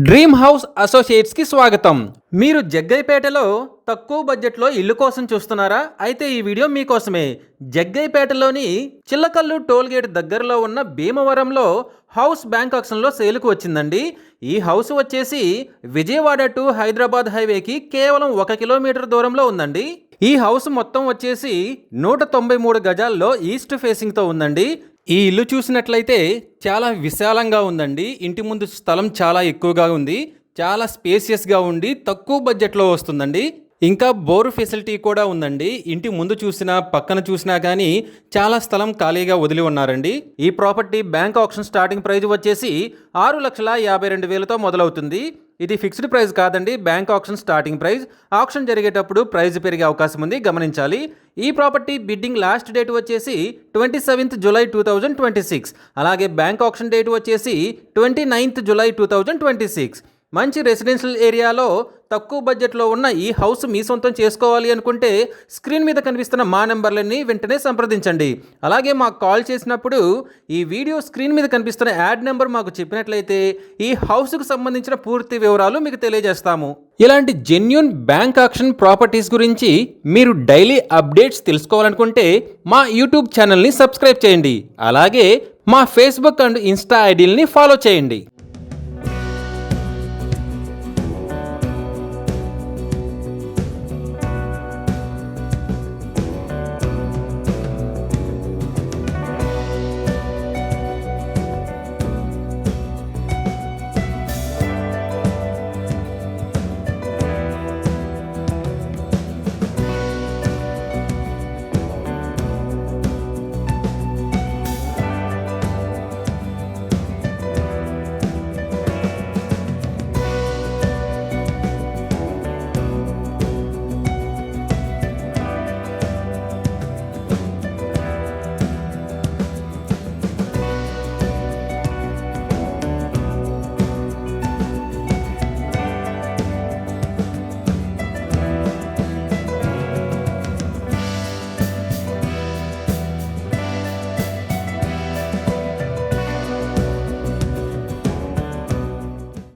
Dream house associates కి స్వాగతం. మీరు జగ్గైపేటలో తక్కువ బడ్జెట్లో ఇల్లు కోసం చూస్తున్నారా? అయితే ఈ వీడియో మీకోసమే. జగ్గైపేటలోని చిల్లకల్లు టోల్ గేట్ దగ్గరలో ఉన్న భీమవరంలో హౌస్ బ్యాంక్ ఆక్షన్లో సేల్కు వచ్చిందండి. ఈ హౌస్ వచ్చేసి విజయవాడ టు హైదరాబాద్ హైవేకి కేవలం 1 కిలోమీటర్ దూరంలో ఉందండి. ఈ హౌస్ మొత్తం వచ్చేసి 193 గజాల్లో ఈస్ట్ ఫేసింగ్తో ఉందండి. ఈ ఇల్లు చూసినట్లయితే చాలా విశాలంగా ఉందండి. ఇంటి ముందు స్థలం చాలా ఎక్కువగా ఉంది, చాలా స్పేసియస్గా ఉండి తక్కువ బడ్జెట్లో వస్తుందండి. ఇంకా బోరు ఫెసిలిటీ కూడా ఉందండి. ఇంటి ముందు చూసినా పక్కన చూసినా కానీ చాలా స్థలం ఖాళీగా వదిలి ఉన్నారండి. ఈ property bank option starting price వచ్చేసి 6,52,000తో మొదలవుతుంది. ఇది ఫిక్స్డ్ ప్రైస్ కాదండి, bank option starting price. Option జరిగేటప్పుడు ప్రైస్ పెరిగే అవకాశం ఉంది, గమనించాలి. ఈ ప్రాపర్టీ బిడ్డింగ్ లాస్ట్ డేట్ వచ్చేసి 27th జూలై 2026. అలాగే బ్యాంక్ ఆప్షన్ డేట్ వచ్చేసి 29th జూలై 2026. మంచి రెసిడెన్షియల్ ఏరియాలో తక్కువ బడ్జెట్లో ఉన్న ఈ హౌస్ మీ సొంతం చేసుకోవాలి అనుకుంటే స్క్రీన్ మీద కనిపిస్తున్న మా నెంబర్లన్నీ వెంటనే సంప్రదించండి. అలాగే మాకు కాల్ చేసినప్పుడు ఈ వీడియో స్క్రీన్ మీద కనిపిస్తున్న యాడ్ నెంబర్ మాకు చెప్పినట్లయితే ఈ హౌస్కు సంబంధించిన పూర్తి వివరాలు మీకు తెలియజేస్తాము. ఇలాంటి జెన్యూన్ బ్యాంక్ ఆక్షన్ ప్రాపర్టీస్ గురించి మీరు డైలీ అప్డేట్స్ తెలుసుకోవాలనుకుంటే మా యూట్యూబ్ ఛానల్ని సబ్స్క్రైబ్ చేయండి. అలాగే మా ఫేస్బుక్ అండ్ ఇన్స్టా ఐడీలని ఫాలో చేయండి.